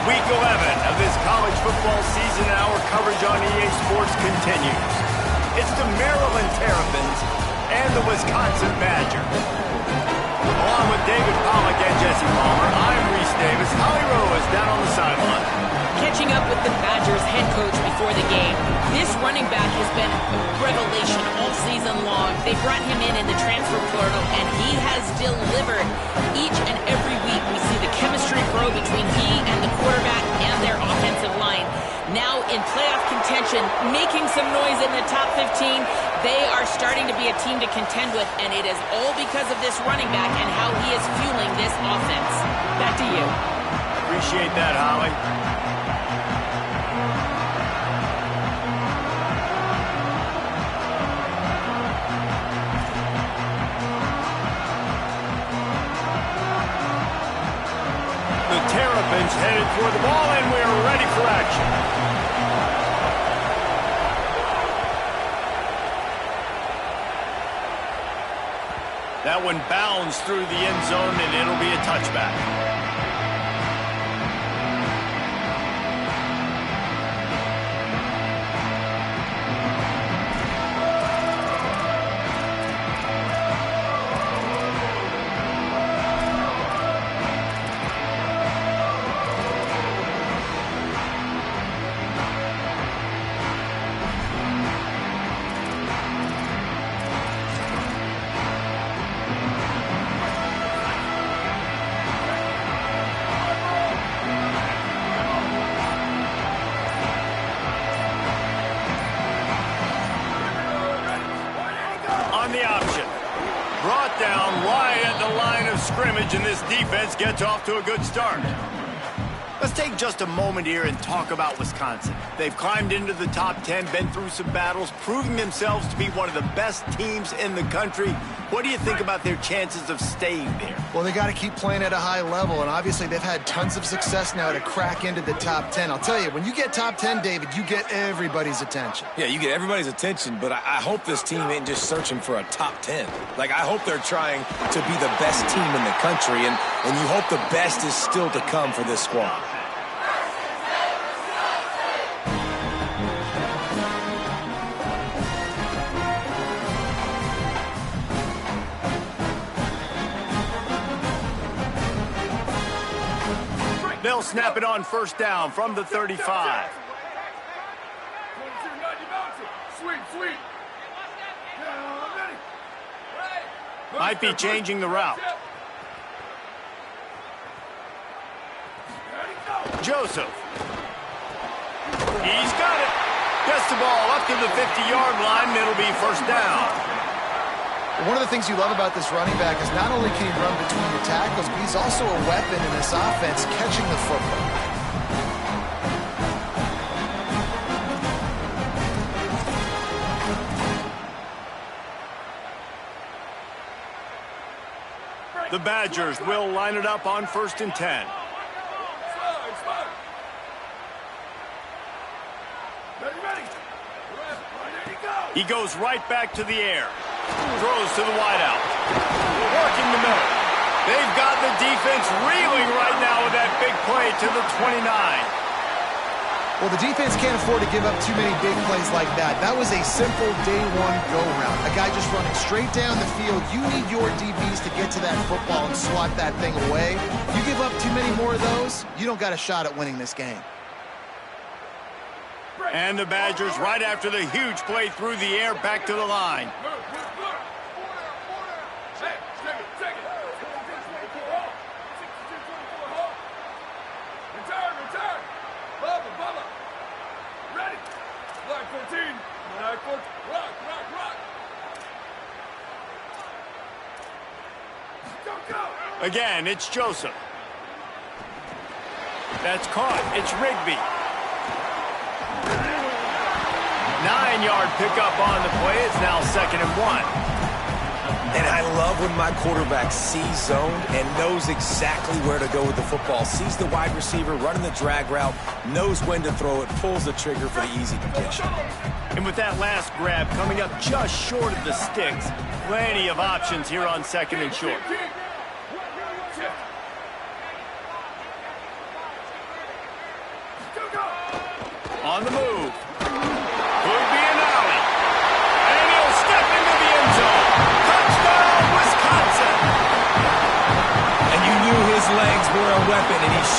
Week 11 of this college football season, our coverage on EA Sports continues. It's the Maryland Terrapins and the Wisconsin Badgers. Along with David Pollack and Jesse Palmer, I'm Reese Davis. Holly Rowe is down on the sideline. Catching up with the Badgers head coach before the game, this running back has been a revelation all season long. They brought him in the transfer portal, and he has delivered. Each and every week we see the chemistry grow between he and the quarterback and their offensive line. Now in playoff contention, making some noise in the top 15, they are starting to be a team to contend with, and it is all because of this running back and how he is fueling this offense. Back to you. Appreciate that, Holly. The Terrapins headed for the ball, and we're ready for action. That one bounds through the end zone, and it'll be a touchback. Brought down right at the line of scrimmage, and this defense gets off to a good start. Let's take just a moment here and talk about Wisconsin. They've climbed into the top 10, been through some battles, proving themselves to be one of the best teams in the country. What do you think about their chances of staying there? Well, they got to keep playing at a high level, and obviously they've had tons of success now to crack into the top 10. I'll tell you, when you get top 10, David, you get everybody's attention. Yeah, you get everybody's attention, but I hope this team ain't just searching for a top 10. Like, I hope they're trying to be the best team in the country, and you hope the best is still to come for this squad. They'll snap it on first down from the 35. Might be changing the route. Joseph. He's got it. Gets the ball up to the 50-yard line, and it'll be first down. One of the things you love about this running back is not only can he run between the tackles, but he's also a weapon in this offense catching the football. The Badgers will line it up on 1st and 10. He goes right back to the air. Throws to the wideout. Working the middle. They've got the defense reeling right now with that big play to the 29. Well, the defense can't afford to give up too many big plays like that. That was a simple day one go route. A guy just running straight down the field. You need your DBs to get to that football and swat that thing away. You give up too many more of those, you don't got a shot at winning this game. And the Badgers, right after the huge play through the air, back to the line. Again, it's Joseph. That's caught. It's Rigby. 9-yard pickup on the play. It's now 2nd and 1. And I love when my quarterback sees zone and knows exactly where to go with the football. Sees the wide receiver running the drag route, knows when to throw it, pulls the trigger for the easy completion. And with that last grab coming up just short of the sticks, plenty of options here on 2nd and short.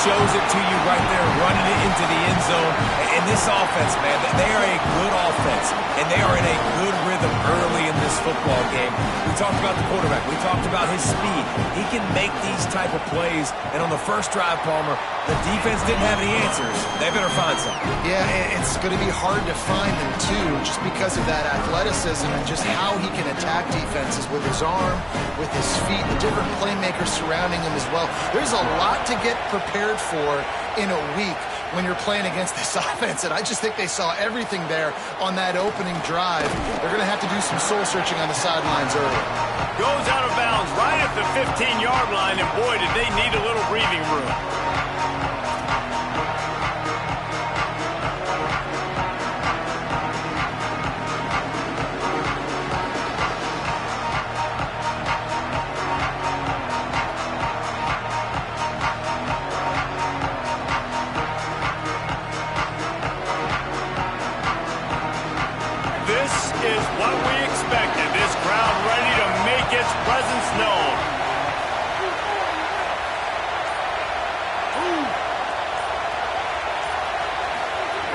shows it to you right there, running it into the end zone. And this offense, man, they are a good offense, and they are in a good rhythm early in this football game. We talked about the quarterback. We talked about his speed. He can make these type of plays, and on the first drive, Palmer, the defense didn't have any answers. They better find something. Yeah, it's going to be hard to find them, too, just because of that athleticism and just how he can attack defenses with his arm, with his feet, the different playmakers surrounding him as well. There's a lot to get prepared for in a week when you're playing against this offense, and I just think they saw everything there on that opening drive. They're going to have to do some soul-searching on the sidelines early. Goes out of bounds right at the 15-yard line, and boy, did they need a little breathing room. Presence known.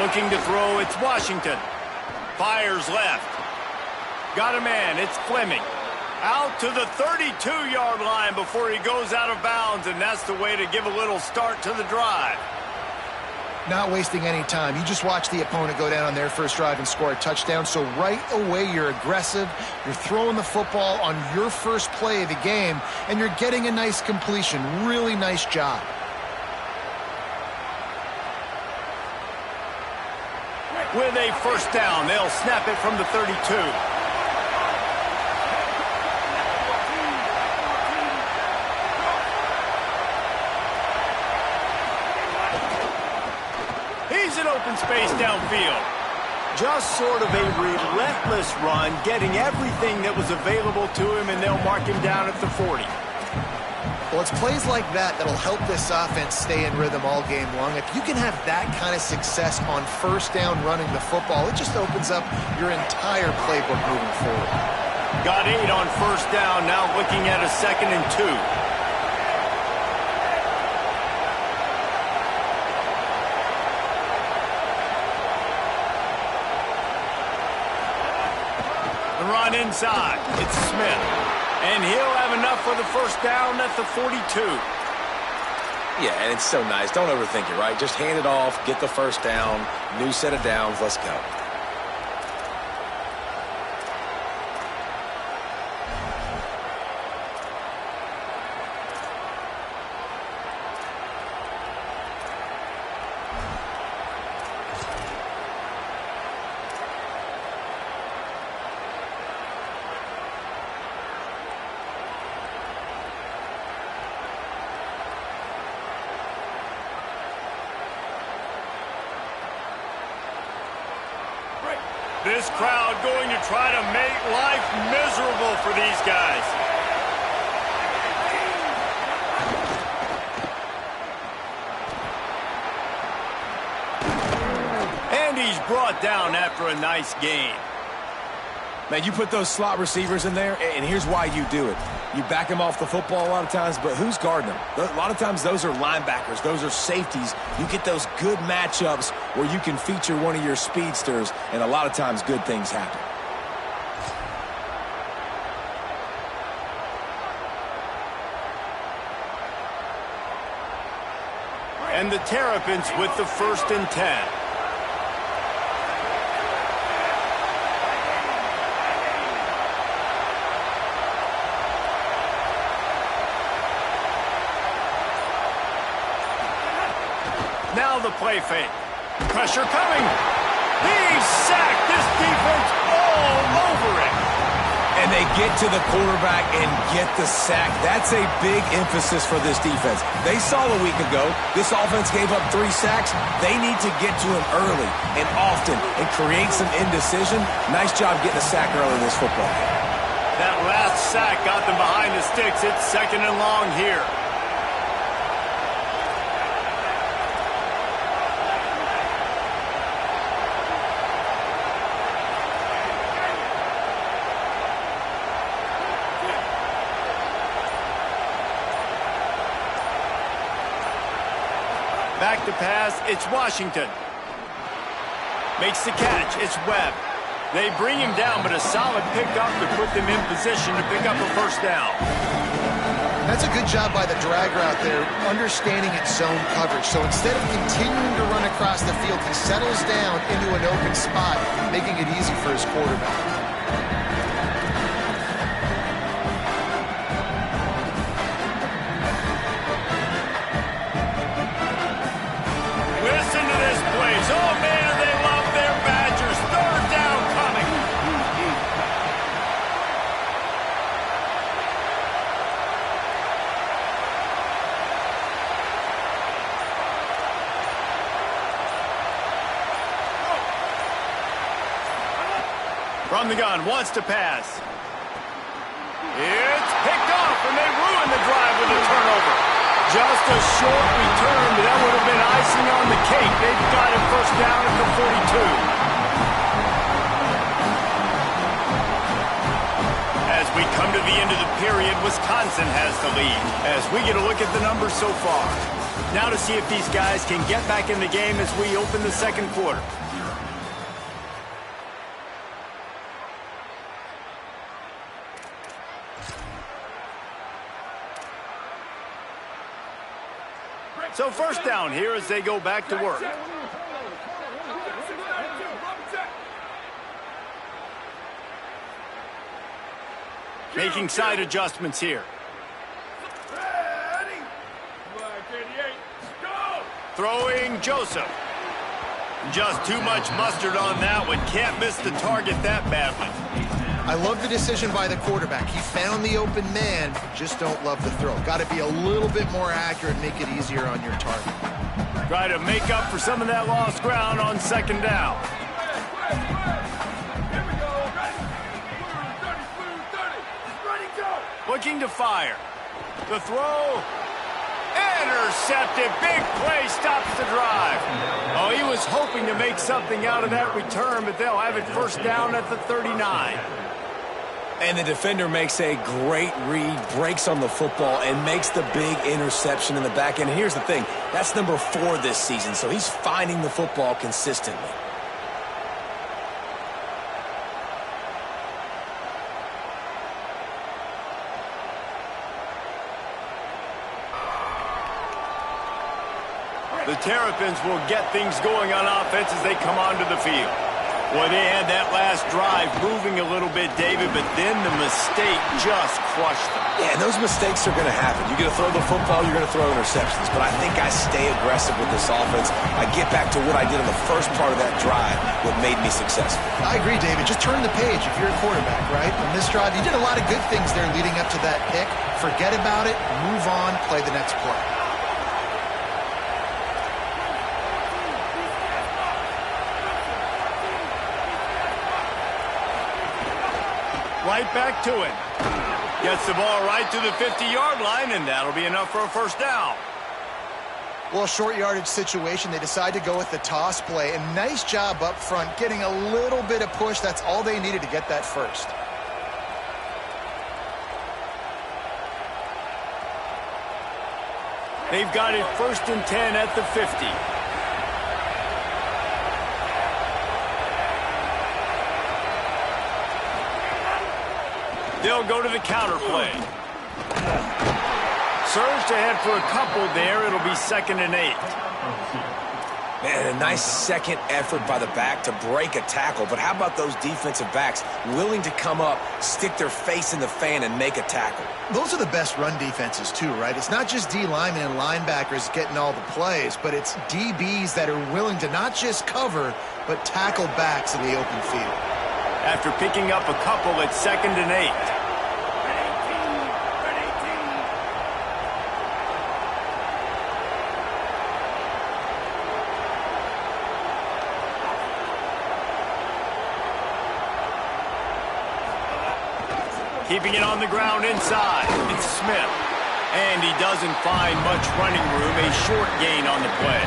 Looking to throw, it's Washington. Fires left. Got a man, it's Fleming. Out to the 32-yard line before he goes out of bounds, and that's the way to give a little start to the drive. Not wasting any time. You just watch the opponent go down on their first drive and score a touchdown. So right away, you're aggressive. You're throwing the football on your first play of the game, and you're getting a nice completion. Really nice job. With a first down, they'll snap it from the 32. An open space downfield. Just sort of a relentless run, getting everything that was available to him, and they'll mark him down at the 40. Well, it's plays like that that'll help this offense stay in rhythm all game long. If you can have that kind of success on first down running the football, it just opens up your entire playbook moving forward. Got 8 on first down, now looking at a 2nd and 2. Run inside. It's Smith. And he'll have enough for the first down at the 42. Yeah, and it's so nice. Don't overthink it, right? Just hand it off, get the first down, new set of downs, let's go. This crowd going to try to make life miserable for these guys. And he's brought down after a nice gain. Man, you put those slot receivers in there, and here's why you do it. You back them off the football a lot of times, but who's guarding them? A lot of times those are linebackers. Those are safeties. You get those good matchups where you can feature one of your speedsters, and a lot of times good things happen. And the Terrapins with the 1st and 10. Now the play fake. Pressure coming. He's sacked. This defense all over it. And they get to the quarterback and get the sack. That's a big emphasis for this defense. They saw a week ago, this offense gave up 3 sacks. They need to get to him early and often and create some indecision. Nice job getting a sack early in this football game. That last sack got them behind the sticks. It's 2nd and long here. back to pass. It's Washington. Makes the catch. It's Webb. They bring him down, but a solid pickup to put them in position to pick up a first down. That's a good job by the drag route there, understanding its zone coverage. So instead of continuing to run across the field, he settles down into an open spot, making it easy for his quarterback. Listen to this place. Oh, man, they love their Badgers. Third down coming. From the gun, wants to pass. It's picked off, and they ruin the drive with a turnover. Just a short return, but that would have been icing on the cake. They've got it first down at the 42. As we come to the end of the period, Wisconsin has the lead. As we get a look at the numbers so far. Now to see if these guys can get back in the game as we open the second quarter. So first down here as they go back to work. Making side adjustments here. Throwing Joseph. Just too much mustard on that one. Can't miss the target that badly. I love the decision by the quarterback. He found the open man, just don't love the throw. Got to be a little bit more accurate, make it easier on your target. Try to make up for some of that lost ground on second down. Looking to fire. The throw. Intercepted. Big play stops the drive. Oh, he was hoping to make something out of that return, but they'll have it first down at the 39. And the defender makes a great read, breaks on the football, and makes the big interception in the back end. Here's the thing. That's number 4 this season, so he's finding the football consistently. The Terrapins will get things going on offense as they come onto the field. Well, they had that last drive moving a little bit, David, but then the mistake just crushed them. Yeah, and those mistakes are going to happen. You're going to throw the football, you're going to throw interceptions. But I think I stay aggressive with this offense. I get back to what I did in the first part of that drive, what made me successful. I agree, David. Just turn the page if you're a quarterback, right? On this drive, you did a lot of good things there leading up to that pick. Forget about it, move on, play the next play. Right back to him. Gets the ball right to the 50-yard line, and that'll be enough for a first down. Well, short yardage situation, they decide to go with the toss play. And nice job up front, getting a little bit of push. That's all they needed to get that first. They've got it first and 10 at the 50. They'll go to the counter play. Surged ahead for a couple there. It'll be 2nd and 8. Man, a nice second effort by the back to break a tackle. But how about those defensive backs willing to come up, stick their face in the fan, and make a tackle? Those are the best run defenses, too, right? It's not just D linemen and linebackers getting all the plays, but it's DBs that are willing to not just cover, but tackle backs in the open field. After picking up a couple, it's 2nd and 8. Keeping it on the ground inside. It's Smith. And he doesn't find much running room. A short gain on the play.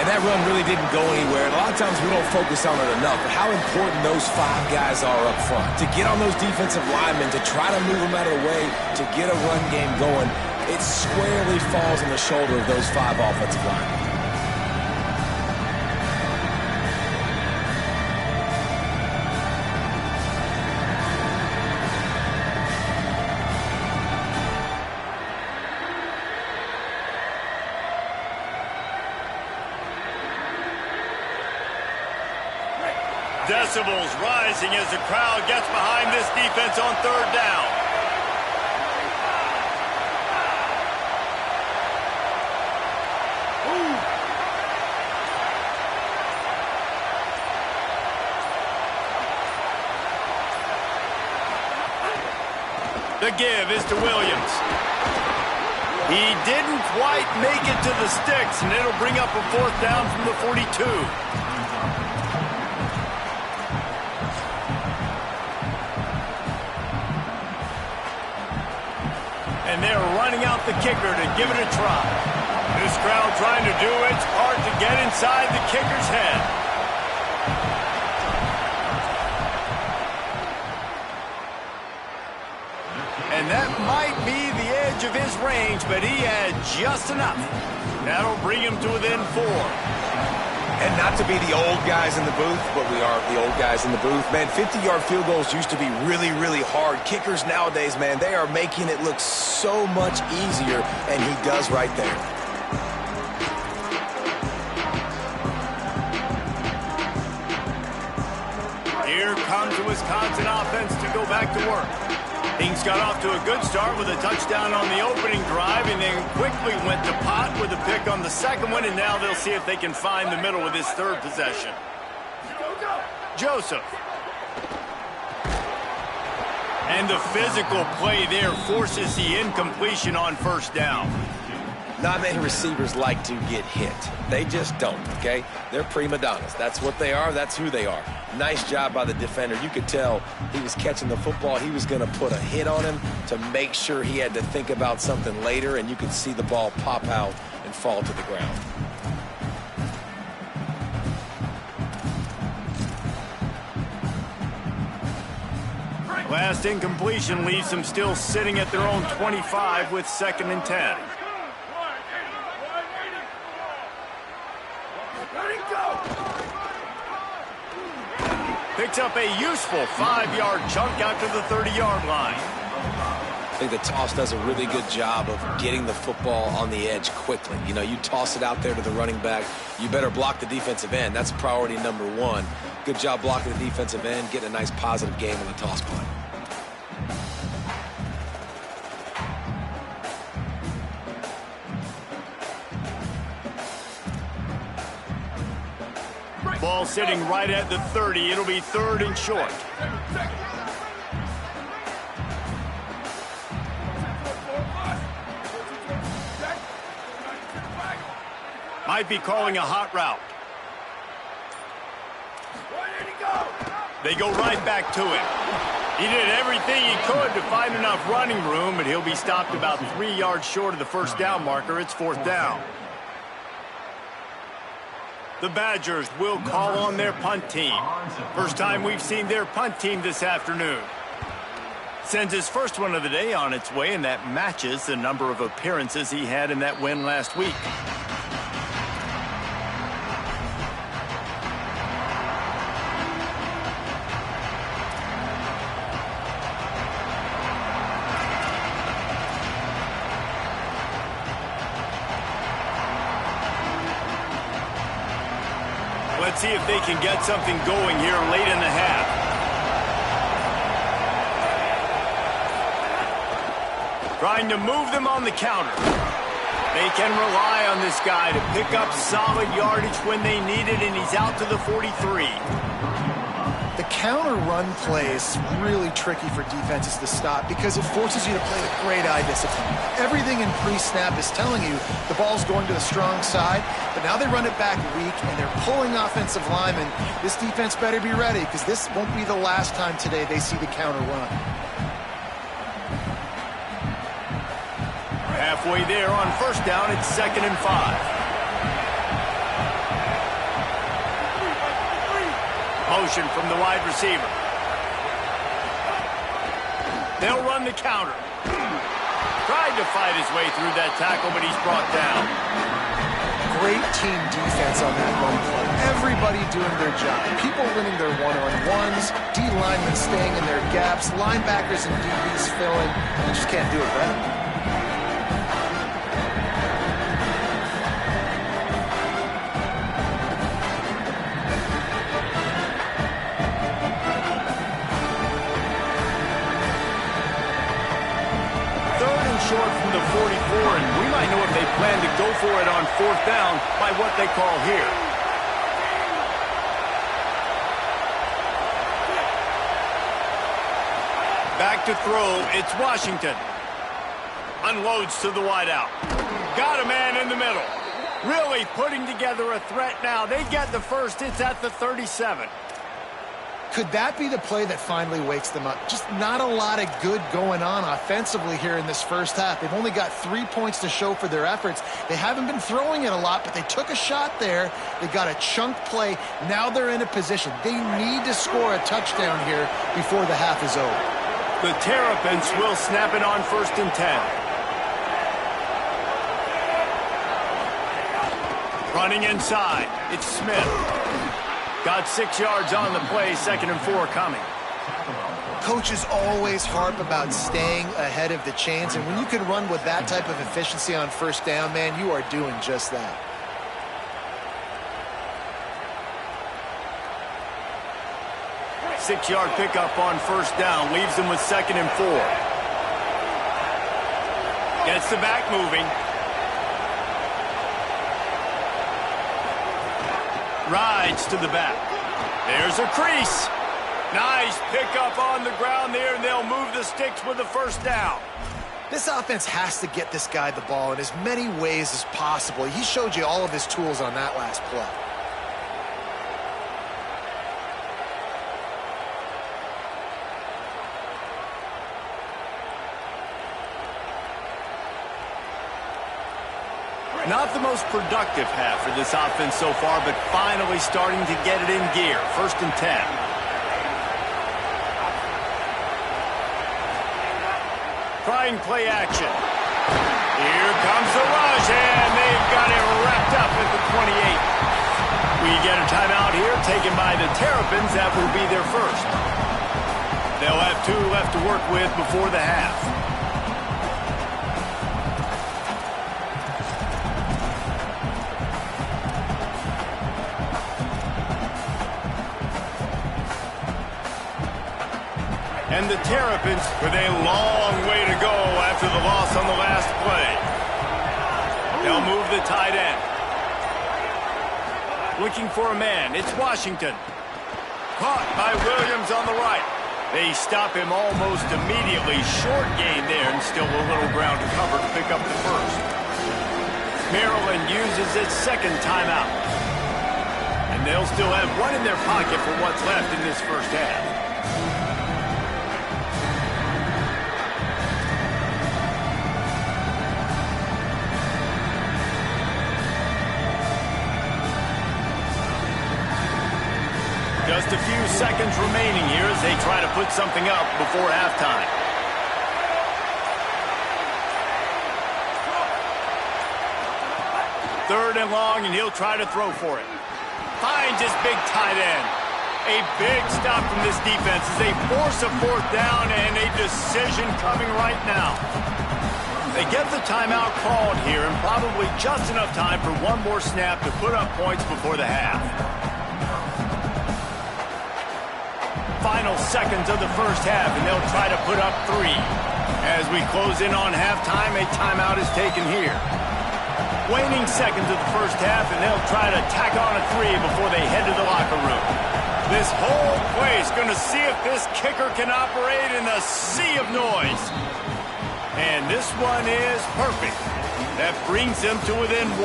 And that run really didn't go anywhere. And a lot of times we don't focus on it enough. But how important those 5 guys are up front. To get on those defensive linemen, to try to move them out of the way, to get a run game going, it squarely falls on the shoulder of those 5 offensive linemen. Decibels rising as the crowd gets behind this defense on third down. The give is to Williams. He didn't quite make it to the sticks, and it'll bring up a fourth down from the 42. And they're running out the kicker to give it a try. This crowd trying to do its part to get inside the kicker's head. And that might be the edge of his range, but he had just enough. That'll bring him to within 4. And not to be the old guys in the booth, but we are the old guys in the booth. Man, 50-yard field goals used to be really, really hard. Kickers nowadays, man, they are making it look so much easier, and he does right there. Here comes the Wisconsin offense to go back to work. Things got off to a good start with a touchdown on the opening drive and then quickly went to pot with a pick on the second one, and now they'll see if they can find the middle with this third possession. Joseph. And the physical play there forces the incompletion on first down. Not many receivers like to get hit. They just don't, okay? They're prima donnas. That's what they are. That's who they are. Nice job by the defender. You could tell he was catching the football. He was going to put a hit on him to make sure he had to think about something later, and you could see the ball pop out and fall to the ground. Last incompletion leaves them still sitting at their own 25 with 2nd and 10. Picks up a useful 5-yard chunk out to the 30-yard line. I think the toss does a really good job of getting the football on the edge quickly. You know, you toss it out there to the running back, you better block the defensive end. That's priority number 1. Good job blocking the defensive end, getting a nice positive game on the toss play. Ball sitting right at the 30. It'll be 3rd and short. Might be calling a hot route. They go right back to him. He did everything he could to find enough running room, but he'll be stopped about 3 yards short of the first down marker. It's 4th down. The Badgers will call on their punt team. First time we've seen their punt team this afternoon. Sends his first one of the day on its way, and that matches the number of appearances he had in that win last week. Let's see if they can get something going here late in the half. Trying to move them on the counter. They can rely on this guy to pick up solid yardage when they need it, and he's out to the 43. The counter run play is really tricky for defenses to stop because it forces you to play with great eye discipline. Everything in pre-snap is telling you the ball's going to the strong side, but now they run it back weak and they're pulling offensive linemen. This defense better be ready because this won't be the last time today they see the counter run. Halfway there on first down, it's 2nd and 5. Motion from the wide receiver. They'll run the counter. Tried to fight his way through that tackle, but he's brought down. Great team defense on that run play. Everybody doing their job. People winning their one-on-ones, D linemen staying in their gaps, linebackers and DBs filling. You just can't do it better. short from the 44, and we might know if they plan to go for it on 4th down by what they call here. Back to throw, it's Washington. Unloads to the wideout. Got a man in the middle. Really putting together a threat now. They get the first. It's at the 37. Could that be the play that finally wakes them up? Just not a lot of good going on offensively here in this first half. They've only got 3 points to show for their efforts. They haven't been throwing it a lot, but they took a shot there. They got a chunk play. Now they're in a position. They need to score a touchdown here before the half is over. The Terrapins will snap it on 1st and 10. Running inside, it's Smith. Got 6 yards on the play, 2nd and 4 coming. Coaches always harp about staying ahead of the chains, and when you can run with that type of efficiency on 1st down, man, you are doing just that. Six-yard pickup on 1st down, leaves them with 2nd and 4. Gets the back moving. Rides to the back. There's a crease. Nice pickup on the ground there, and they'll move the sticks with the 1st down. This offense has to get this guy the ball in as many ways as possible. He showed you all of his tools on that last play. Not the most productive half for this offense so far, but finally starting to get it in gear. 1st and 10. Trying play action. Here comes the rush, and they've got it wrapped up at the 28. We get a timeout here taken by the Terrapins. That will be their first. They'll have 2 left to work with before the half. And the Terrapins with a long way to go after the loss on the last play. They'll move the tight end. Looking for a man. It's Washington. Caught by Williams on the right. They stop him almost immediately. Short gain there, and still a little ground to cover to pick up the first. Maryland uses its 2nd timeout. And they'll still have 1 in their pocket for what's left in this first half. Just a few seconds remaining here as they try to put something up before halftime. Third and long, and he'll try to throw for it. Finds his big tight end. A big stop from this defense as they force a 4th down, and a decision coming right now. They get the timeout called here, and probably just enough time for 1 more snap to put up points before the half. Final seconds of the first half, and they'll try to put up 3. As we close in on halftime, a timeout is taken here. Waning seconds of the first half, and they'll try to tack on a 3 before they head to the locker room. This whole place going to see if this kicker can operate in the sea of noise. And this one is perfect. That brings them to within 1.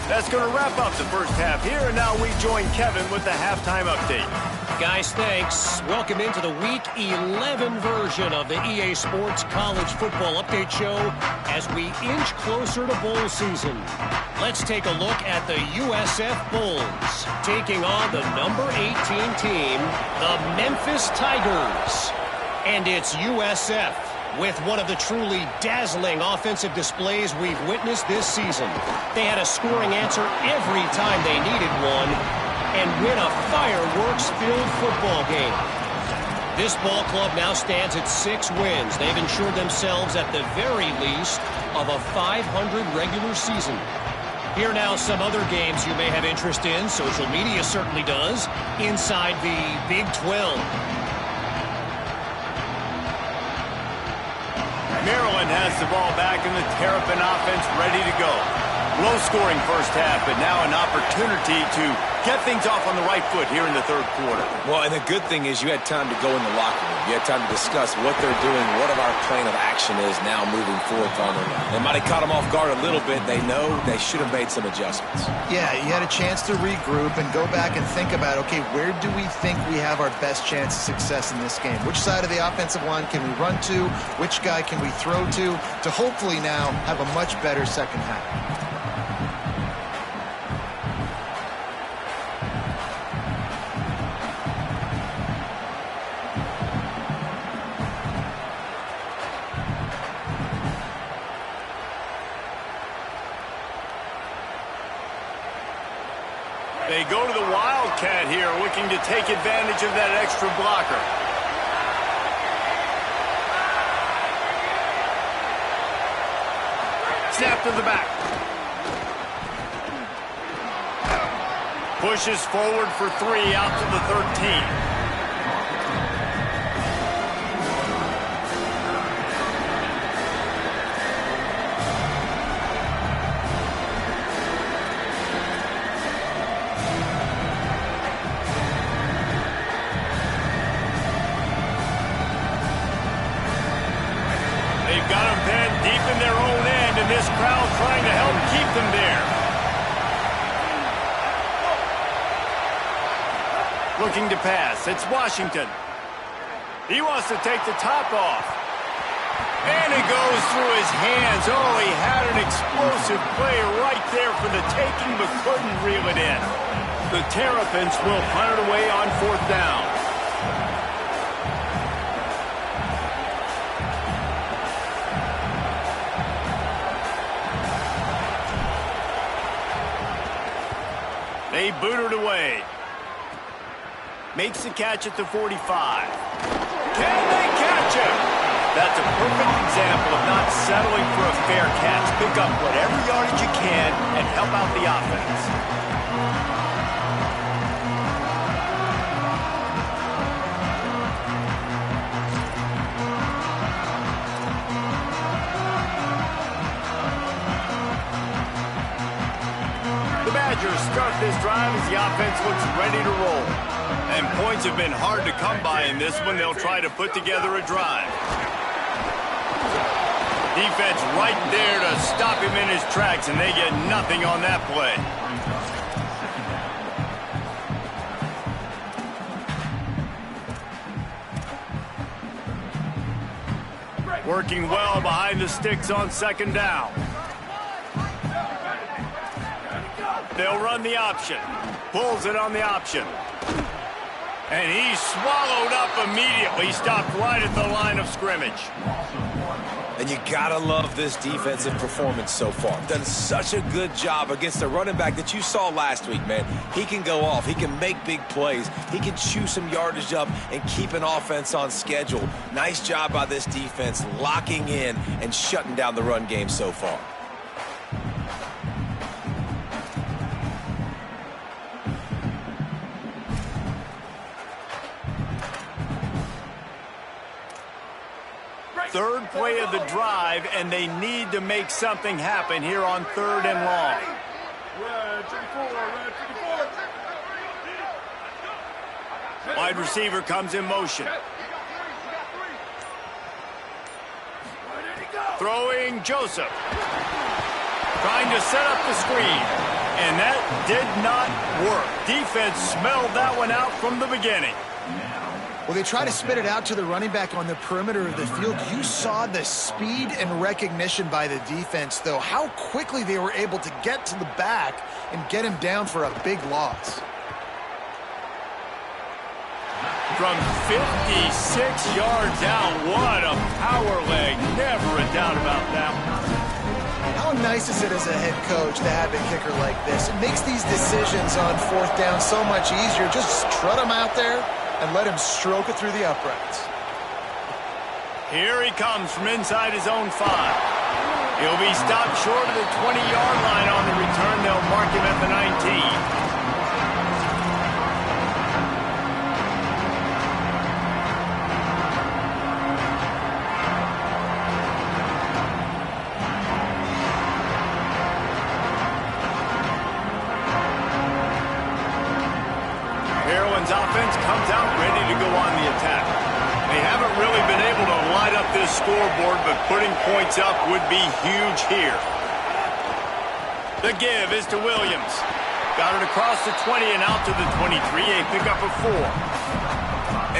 That's going to wrap up the first half here, and now we join Kevin with the halftime update. Guys, thanks. Welcome into the Week 11 version of the EA Sports College Football Update Show as we inch closer to bowl season. Let's take a look at the USF Bulls taking on the number 18 team, the Memphis Tigers. And it's USF with one of the truly dazzling offensive displays we've witnessed this season. They had a scoring answer every time they needed one, and win a fireworks-filled football game. This ball club now stands at 6 wins. They've ensured themselves at the very least of a 500 regular season. Here now some other games you may have interest in. Social media certainly does. Inside the Big 12. Maryland One has the ball back and the Terrapin offense ready to go. Low-scoring first half, but now an opportunity to get things off on the right foot here in the third quarter. Well, and the good thing is you had time to go in the locker room. You had time to discuss what they're doing, what our plan of action is now moving forward, Connor. They might have caught them off guard a little bit. They know they should have made some adjustments. Yeah, you had a chance to regroup and go back and think about, okay, where do we think we have our best chance of success in this game? Which side of the offensive line can we run to? Which guy can we throw to hopefully now have a much better second half? They go to the Wildcat here, looking to take advantage of that extra blocker. Snap to the back. Pushes forward for 3 out to the 13. This crowd trying to help keep them there. Looking to pass. It's Washington. He wants to take the top off. And it goes through his hands. Oh, he had an explosive play right there for the taking, but couldn't reel it in. The Terrapins will punt it away on 4th down. They boot it away. Makes the catch at the 45. Can they catch him? That's a perfect example of not settling for a fair catch. Pick up whatever yardage you can and help out the offense. Badgers start this drive as the offense looks ready to roll. And points have been hard to come by in this one. They'll try to put together a drive. Defense right there to stop him in his tracks, and they get nothing on that play. Working well behind the sticks on 2nd down. They'll run the option. Pulls it on the option. And he's swallowed up immediately. Stopped right at the line of scrimmage. And you gotta love this defensive performance so far. Done such a good job against the running back that you saw last week, man. He can go off. He can make big plays. He can chew some yardage up and keep an offense on schedule. Nice job by this defense locking in and shutting down the run game so far. Third play of the drive, and they need to make something happen here on 3rd and long. Wide receiver comes in motion. Throwing Joseph. Trying to set up the screen. And that did not work. Defense smelled that one out from the beginning. Well, they try to spit it out to the running back on the perimeter of the field. You saw the speed and recognition by the defense, though, how quickly they were able to get to the back and get him down for a big loss. From 56 yards out, what a power leg. Never a doubt about that one. How nice is it as a head coach to have a kicker like this? It makes these decisions on 4th down so much easier. Just strut him out there and let him stroke it through the uprights. Here he comes from inside his own 5. He'll be stopped short of the 20-yard line on the return. They'll mark him at the 19. the scoreboard, but putting points up would be huge here. The give is to Williams. Got it across the 20 and out to the 23, a pickup of 4.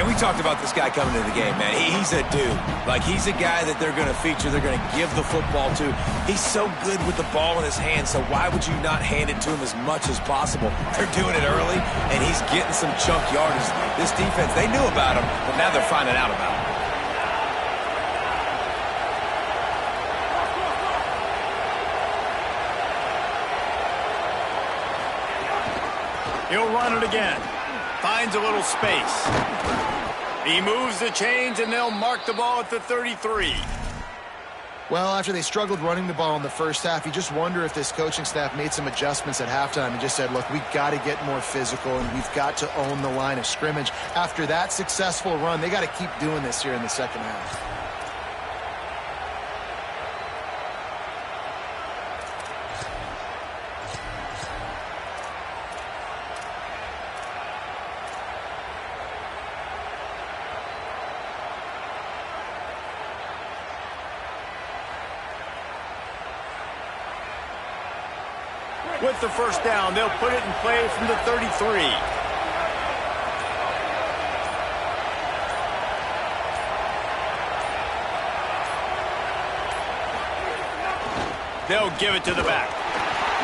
And we talked about this guy coming into the game, man. He's a dude. Like, he's a guy that they're going to feature, they're going to give the football to. He's so good with the ball in his hand, so why would you not hand it to him as much as possible? They're doing it early, and he's getting some chunk yardage. This defense, they knew about him, but now they're finding out about him. He'll run it again. Finds a little space. He moves the chains, and they'll mark the ball at the 33. Well, after they struggled running the ball in the first half, you just wonder if this coaching staff made some adjustments at halftime and just said, look, we've got to get more physical, and we've got to own the line of scrimmage. After that successful run, they got to keep doing this here in the second half. With the first down, they'll put it in play from the 33. They'll give it to the back.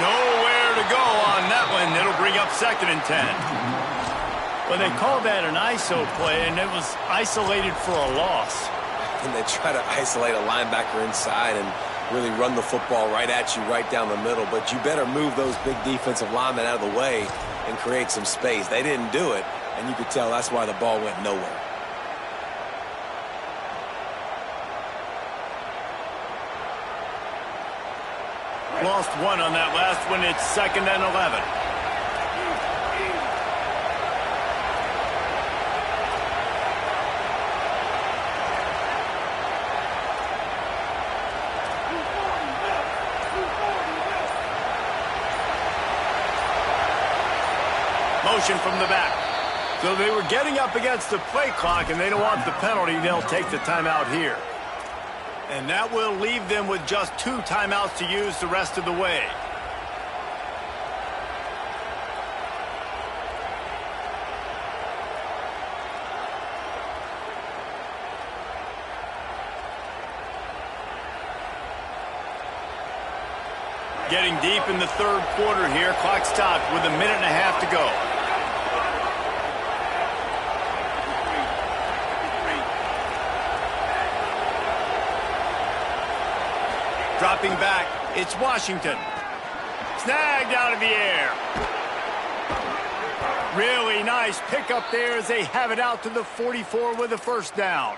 Nowhere to go on that one. It'll bring up 2nd and 10. Well, they called that an ISO play, and it was isolated for a loss. And they try to isolate a linebacker inside and really run the football right at you, right down the middle. But you better move those big defensive linemen out of the way and create some space. They didn't do it, and you could tell that's why the ball went nowhere. Lost 1 on that last one. It's 2nd and 11. Motion from the back. So they were getting up against the play clock, and they don't want the penalty. They'll take the timeout here. And that will leave them with just 2 timeouts to use the rest of the way. Getting deep in the 3rd quarter here. Clock stopped with 1.5 minutes to go. Dropping back, it's Washington. Snagged out of the air. Really nice pickup there as they have it out to the 44 with a first down.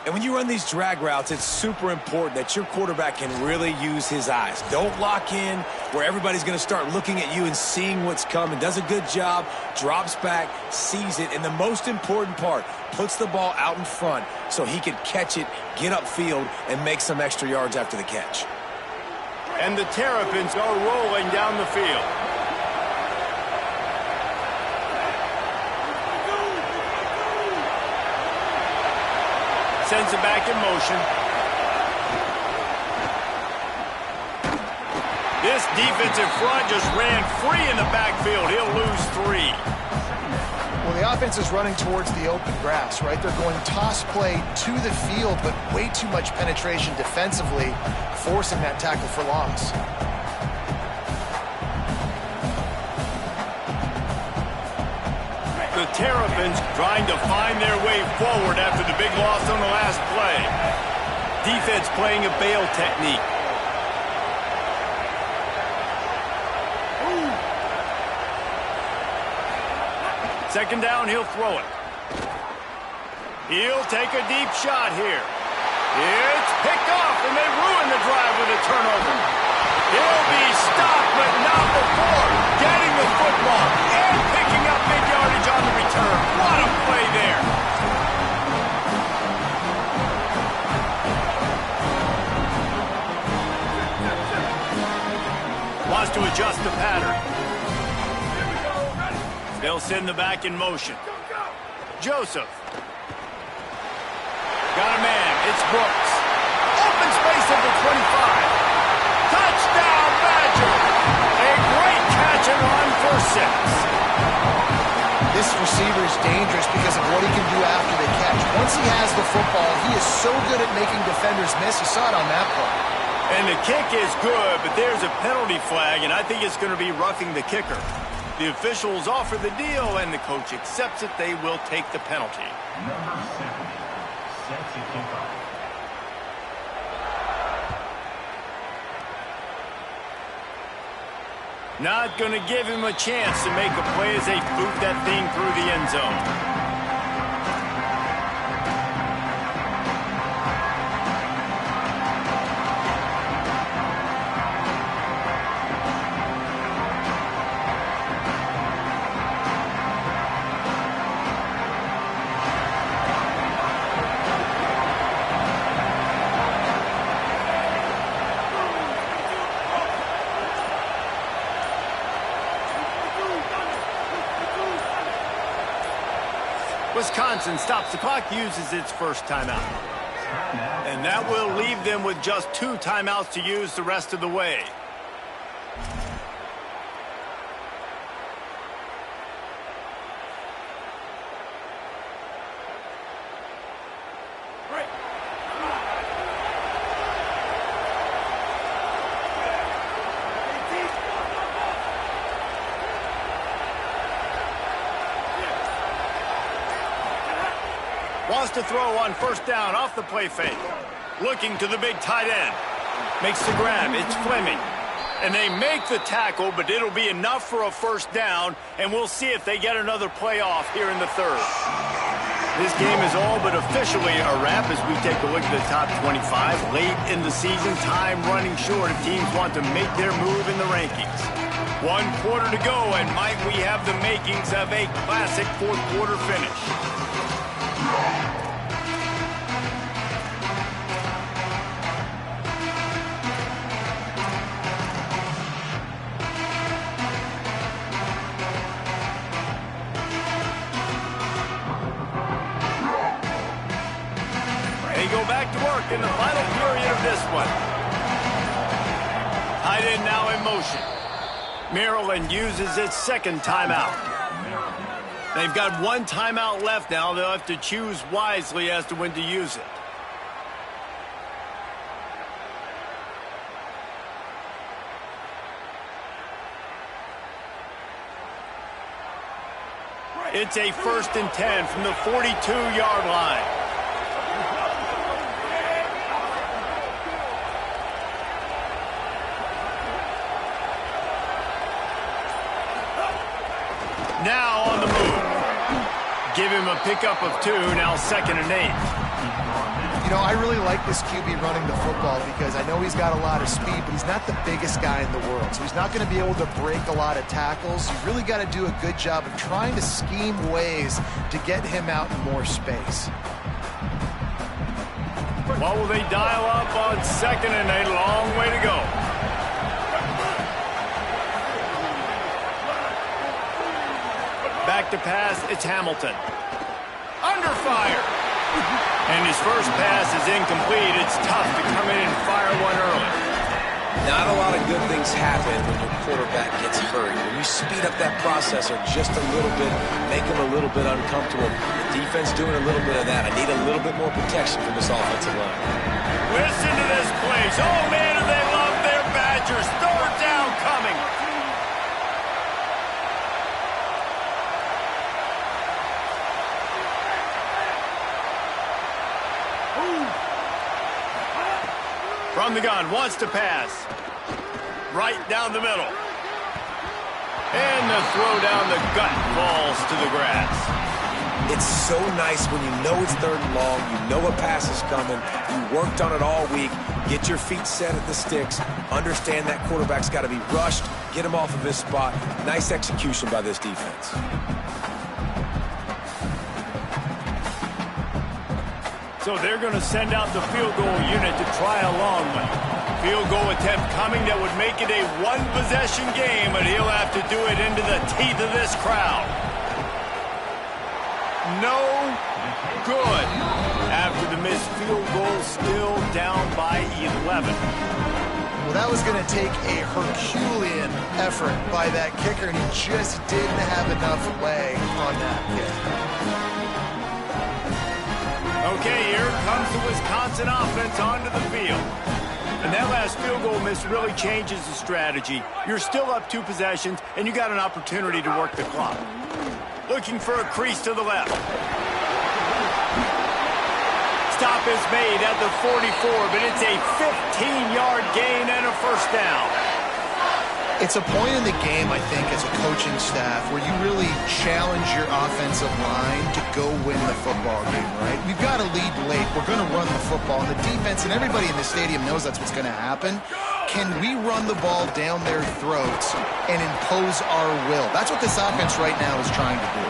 And when you run these drag routes, it's super important that your quarterback can really use his eyes. Don't lock in where everybody's going to start looking at you and seeing what's coming. Does a good job, drops back, sees it, and the most important part, puts the ball out in front so he can catch it, get upfield, and make some extra yards after the catch. And the Terrapins are rolling down the field. Sends it back in motion. This defensive front just ran free in the backfield. He'll lose 3. Well, the offense is running towards the open grass, right? They're going toss play to the field, but way too much penetration defensively, forcing that tackle for loss. The Terrapins trying to find their way forward after the big loss on the last play. Defense playing a bail technique. Second down, he'll throw it. He'll take a deep shot here. It's picked off, and they ruin the drive with a turnover. He'll be stopped, but not before getting the football and picking up big yardage on the return. What a play there. Wants to adjust the pattern. They'll send the back in motion. Joseph. Got a man. It's Brooks. Open space at the 25. Touchdown, Badger! A great catch and run for 6. This receiver is dangerous because of what he can do after the catch. Once he has the football, he is so good at making defenders miss. You saw it on that play. And the kick is good, but there's a penalty flag, and I think it's going to be roughing the kicker. The officials offer the deal, and the coach accepts it. They will take the penalty. Number 7 sets a kickoff. Not going to give him a chance to make a play as they boot that thing through the end zone. Wisconsin stops the clock, uses its first timeout. And that will leave them with just 2 timeouts to use the rest of the way. Wants to throw on first down off the play fake. Looking to the big tight end. Makes the grab. It's Fleming. And they make the tackle, but it'll be enough for a first down, and we'll see if they get another play off here in the third. This game is all but officially a wrap as we take a look at the top 25. Late in the season, time running short if teams want to make their move in the rankings. 1 quarter to go, and might we have the makings of a classic fourth quarter finish. They go back to work in the final period of this one. Tight end now in motion. Maryland uses its second timeout. They've got 1 timeout left now. They'll have to choose wisely as to when to use it. It's a 1st and 10 from the 42-yard line. Now on the move. Give him a pickup of 2, now 2nd and 8. You know, I really like this QB running the football because I know he's got a lot of speed, but he's not the biggest guy in the world. So he's not going to be able to break a lot of tackles. You really got to do a good job of trying to scheme ways to get him out in more space. What will they dial up on 2nd and 8? Long way to go. Back to pass, it's Hamilton. Under fire. And his first pass is incomplete. It's tough to come in and fire one early. Not a lot of good things happen when your quarterback gets hurried. When you speed up that processor just a little bit, make him a little bit uncomfortable. The defense doing a little bit of that. I need a little bit more protection from this offensive line. Listen to this place. Oh, man, do they love their Badgers. 3rd down coming. From the gun, wants to pass. Right down the middle. And the throw down the gut falls to the grass. It's so nice when you know it's 3rd and long, you know a pass is coming, you worked on it all week, get your feet set at the sticks, understand that quarterback's got to be rushed, get him off of his spot. Nice execution by this defense. So they're going to send out the field goal unit to try a long one. Field goal attempt coming that would make it a 1-possession game, but he'll have to do it into the teeth of this crowd. No good. After after the missed field goal, still down by 11. Well, that was going to take a Herculean effort by that kicker, and he just didn't have enough leg on that kick. Okay, here comes the Wisconsin offense onto the field. And that last field goal miss really changes the strategy. You're still up 2 possessions, and you got an opportunity to work the clock. Looking for a crease to the left. Stop is made at the 44, but it's a 15-yard gain and a first down. It's a point in the game, I think, as a coaching staff where you really challenge your offensive line to go win the football game, right? We've got to lead late. We're going to run the football. And the defense and everybody in the stadium knows that's what's going to happen. Can we run the ball down their throats and impose our will? That's what this offense right now is trying to do.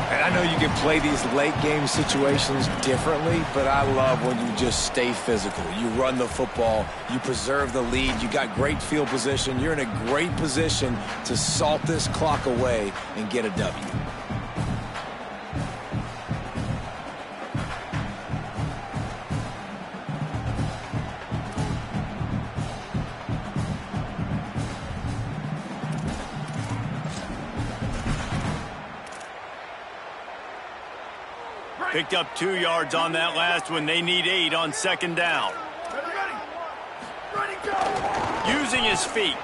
And I know you can play these late-game situations differently, but I love when you just stay physical. You run the football. You preserve the lead. You got great field position. You're in a great position to salt this clock away and get a W. Picked up 2 yards on that last one. They need 8 on second down. Using his feet.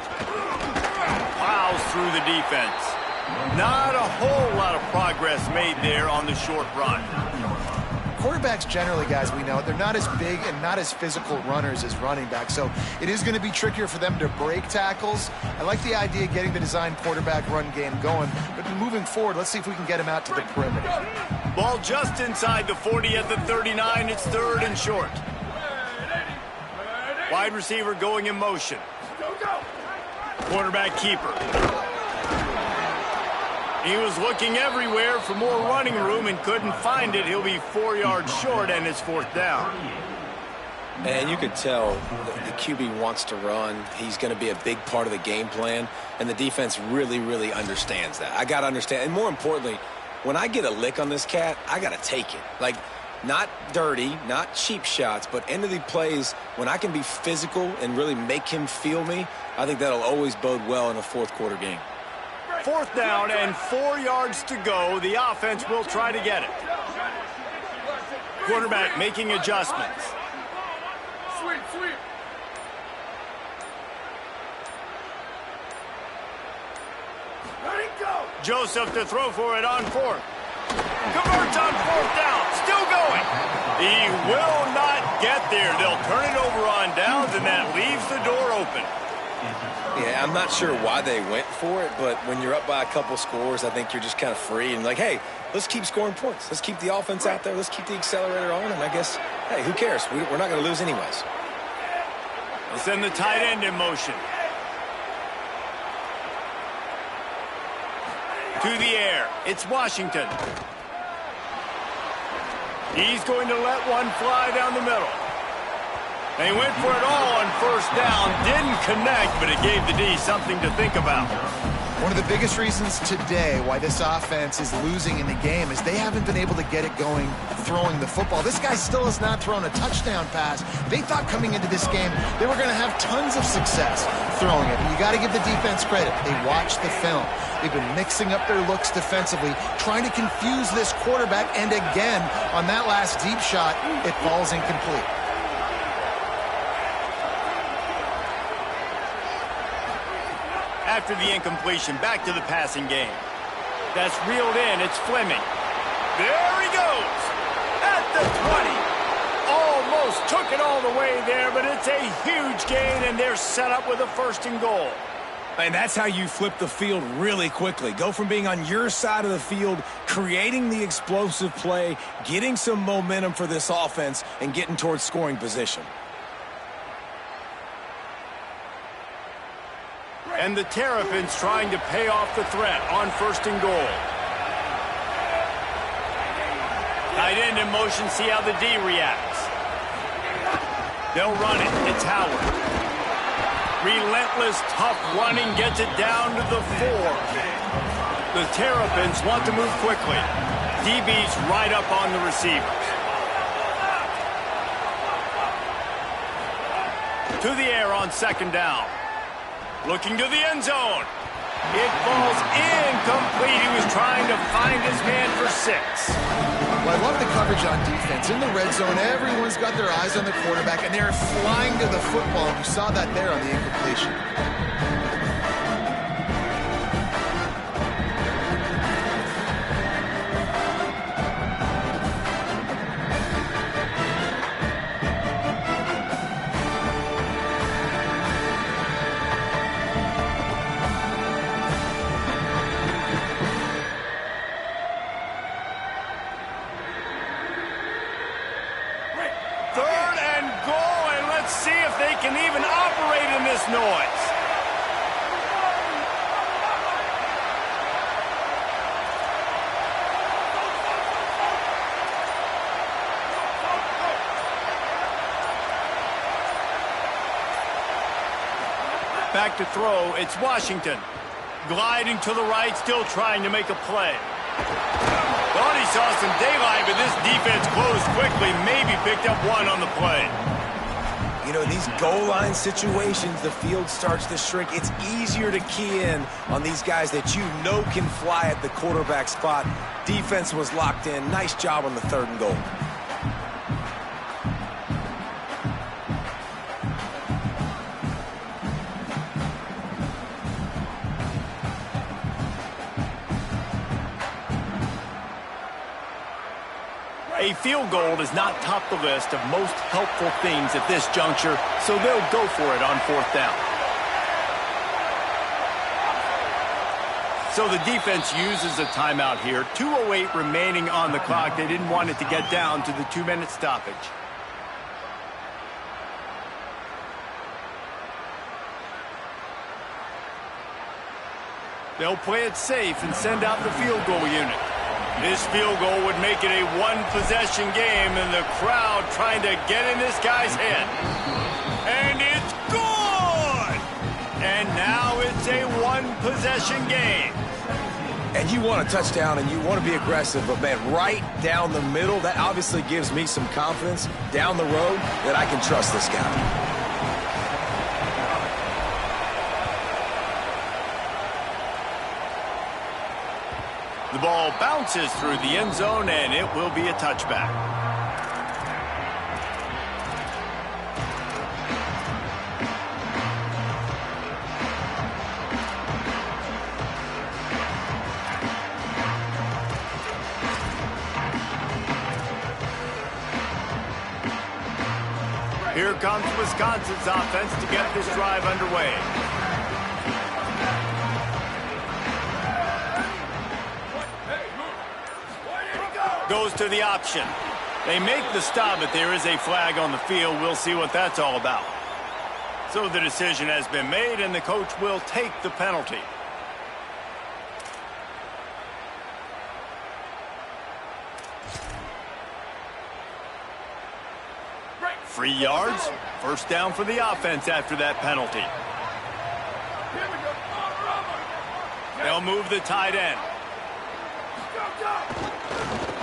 Plows through the defense. Not a whole lot of progress made there on the short run. Quarterbacks generally, guys, we know, they're not as big and not as physical runners as running backs, so it is going to be trickier for them to break tackles. I like the idea of getting the design quarterback run game going, but moving forward, let's see if we can get him out to the perimeter. Ball just inside the 40 at the 39. It's 3rd and short. Wide receiver going in motion. Quarterback keeper. He was looking everywhere for more running room and couldn't find it. He'll be 4 yards short, and it's 4th down. And you could tell the QB wants to run. He's going to be a big part of the game plan, and the defense really, really understands that. I got to understand, and more importantly, when I get a lick on this cat, I got to take it. Like, not dirty, not cheap shots, but end of the plays, when I can be physical and really make him feel me, I think that'll always bode well in a 4th quarter game. 4th down and 4 yards to go. The offense will try to get it. Quarterback making adjustments. Sweep. Ready, go. Joseph to throw for it on 4th. Converts on 4th down. Still going. He will not get there. They'll turn it over on downs, and that leaves the door open. Yeah, I'm not sure why they went for it, but when you're up by a couple scores, I think you're just kind of free and like, hey, let's keep scoring points. Let's keep the offense out there. Let's keep the accelerator on, and I guess, hey, who cares? We're not going to lose anyways. They'll send the tight end in motion. To the air. It's Washington. He's going to let one fly down the middle. They went for it all on 1st down. Didn't connect, but it gave the D something to think about. One of the biggest reasons today why this offense is losing in the game is they haven't been able to get it going throwing the football. This guy still has not thrown a touchdown pass. They thought coming into this game they were going to have tons of success throwing it. And you got to give the defense credit. They watched the film. They've been mixing up their looks defensively, trying to confuse this quarterback. And again, on that last deep shot, it falls incomplete. After the incompletion, back to the passing game. That's reeled in. It's Fleming. There he goes. At the 20. Almost took it all the way there, but it's a huge gain, and they're set up with a 1st and goal. And that's how you flip the field really quickly. Go from being on your side of the field, creating the explosive play, getting some momentum for this offense, and getting towards scoring position. And the Terrapins trying to pay off the threat on 1st and goal. Tight end in motion, see how the D reacts. They'll run it. It's Howard. Relentless, tough running gets it down to the 4. The Terrapins want to move quickly. DB's right up on the receivers. to the air on second down. Looking to the end zone. It falls incomplete. He was trying to find his man for 6. Well, I love the coverage on defense. In the red zone, everyone's got their eyes on the quarterback, and they're flying to the football. You saw that there on the incompletion. Can even operate in this noise. Back to throw, it's Washington. Gliding to the right, still trying to make a play. Thought he saw some daylight, but this defense closed quickly, maybe picked up one on the play. You know, in these goal line situations, the field starts to shrink. It's easier to key in on these guys that you know can fly at the quarterback spot. Defense was locked in. Nice job on the 3rd and goal. A field goal does not top the list of most helpful things at this juncture, so they'll go for it on 4th down. So the defense uses a timeout here. 2:08 remaining on the clock. They didn't want it to get down to the 2-minute stoppage. They'll play it safe and send out the field goal unit. This field goal would make it a one-possession game, and the crowd trying to get in this guy's head. And it's good! And now it's a one-possession game. And you want a touchdown, and you want to be aggressive, but, man, right down the middle, that obviously gives me some confidence down the road that I can trust this guy. The ball bounces through the end zone, and it will be a touchback. Here comes Wisconsin's offense to get this drive underway. Goes to the option. They make the stop, but there is a flag on the field. We'll see what that's all about. So the decision has been made, and the coach will take the penalty. Free yards. First down for the offense after that penalty. They'll move the tight end.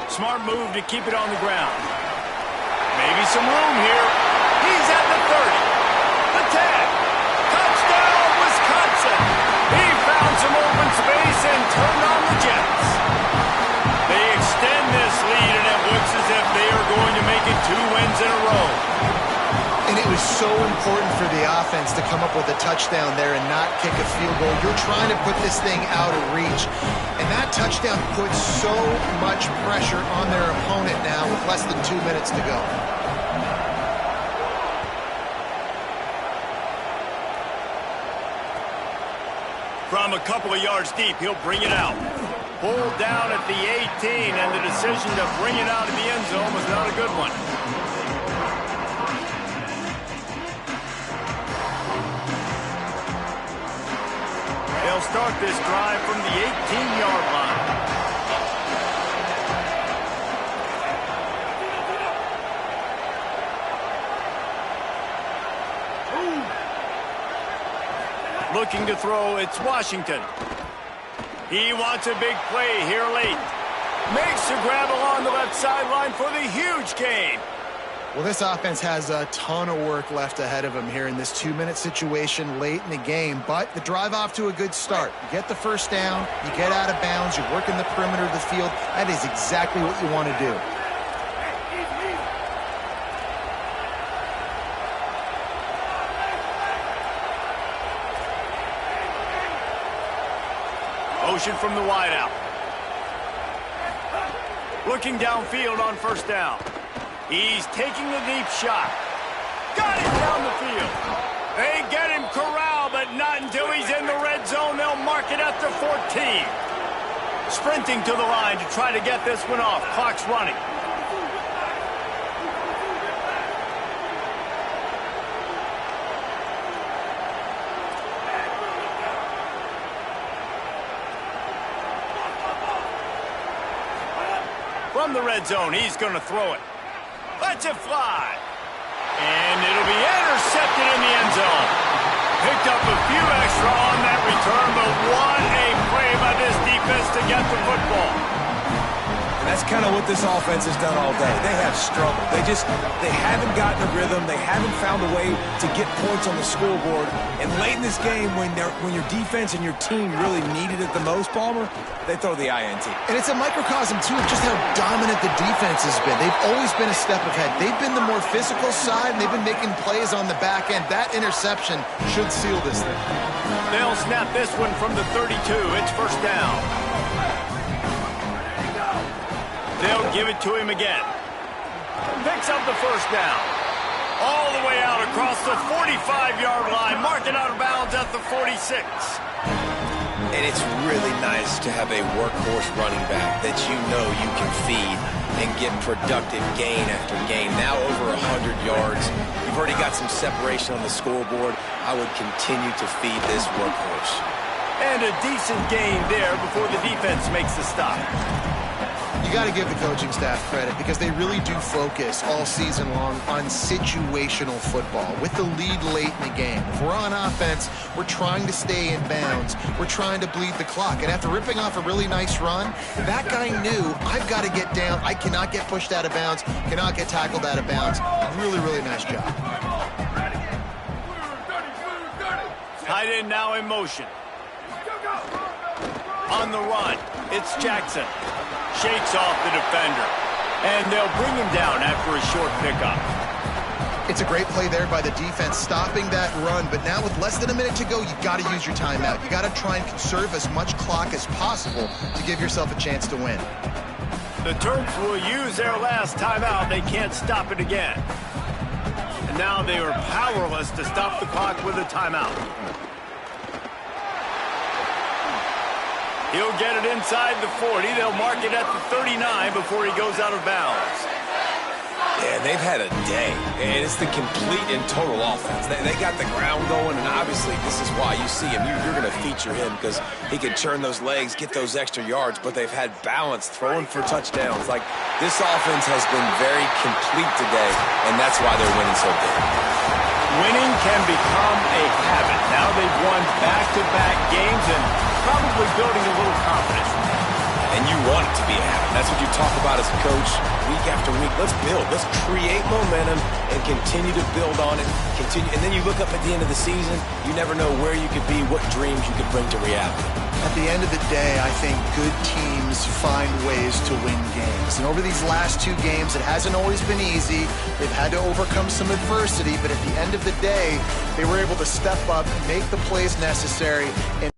Smart move to keep it on the ground. Maybe some room here. He's at the 30. The 10. Touchdown, Wisconsin. He found some open space and turned on the Jets. They extend this lead, and it looks as if they are going to make it 2 wins in a row. And it was so important for the offense to come up with a touchdown there and not kick a field goal. You're trying to put this thing out of reach. And that touchdown puts so much pressure on their opponent now with less than 2 minutes to go. From a couple of yards deep, he'll bring it out. Pulled down at the 18, and the decision to bring it out of the end zone was not a good one. They'll start this drive from the 18-yard line. Looking to throw, it's Washington. He wants a big play here late. Makes the grab along the left sideline for the huge gain. Well, this offense has a ton of work left ahead of them here in this 2-minute situation late in the game, but the drive off to a good start. You get the first down, you get out of bounds, you work in the perimeter of the field. That is exactly what you want to do. Motion from the wideout. Looking downfield on first down. He's taking a deep shot. Got it down the field. They get him corralled, but not until he's in the red zone. They'll mark it at the 14. Sprinting to the line to try to get this one off. Clock's running. From the red zone, he's going to throw it. Lets it fly. And it'll be intercepted in the end zone. Picked up a few extra on that return, but what a play by this defense to get the football. And that's kind of what this offense has done all day. They have struggled. They haven't gotten a rhythm. They haven't found a way to get points on the scoreboard. And late in this game, when your defense and your team really needed it the most, Palmer, they throw the INT. And it's a microcosm, too, of just how dominant the defense has been. They've always been a step ahead. They've been the more physical side, and they've been making plays on the back end. That interception should seal this thing. They'll snap this one from the 32. It's first down. They'll give it to him again. Picks up the first down. All the way out across the 45-yard line. Marking out of bounds at the 46. And it's really nice to have a workhorse running back that you know you can feed and get productive gain after gain. Now over 100 yards. You've already got some separation on the scoreboard. I would continue to feed this workhorse. And a decent gain there before the defense makes the stop. You got to give the coaching staff credit because they really do focus all season long on situational football with the lead late in the game. If we're on offense, we're trying to stay in bounds. We're trying to bleed the clock. And after ripping off a really nice run, that guy knew, I've got to get down. I cannot get pushed out of bounds, cannot get tackled out of bounds. Really, really nice job. Tight end now in motion. On the run, it's Jackson. Shakes off the defender. And they'll bring him down after a short pickup. It's a great play there by the defense, stopping that run. But now with less than a minute to go, you've got to use your timeout. You got to try and conserve as much clock as possible to give yourself a chance to win. The Terps will use their last timeout. They can't stop it again. And now they are powerless to stop the clock with a timeout. He'll get it inside the 40. They'll mark it at the 39 before he goes out of bounds. Yeah, they've had a day, and it's the complete and total offense. They got the ground going, and obviously this is why you see him. You're going to feature him because he can churn those legs, get those extra yards, but they've had balance, throwing for touchdowns. Like, this offense has been very complete today, and that's why they're winning so big. Winning can become a habit. Now they've won back-to-back games and probably building a little confidence. And you want it to be a habit. That's what you talk about as a coach week after week. Let's build. Let's create momentum and continue to build on it. And then you look up at the end of the season, you never know where you could be, what dreams you could bring to reality. At the end of the day, I think good teams find ways to win games. And over these last two games, it hasn't always been easy. They've had to overcome some adversity, but at the end of the day, they were able to step up, make the plays necessary, and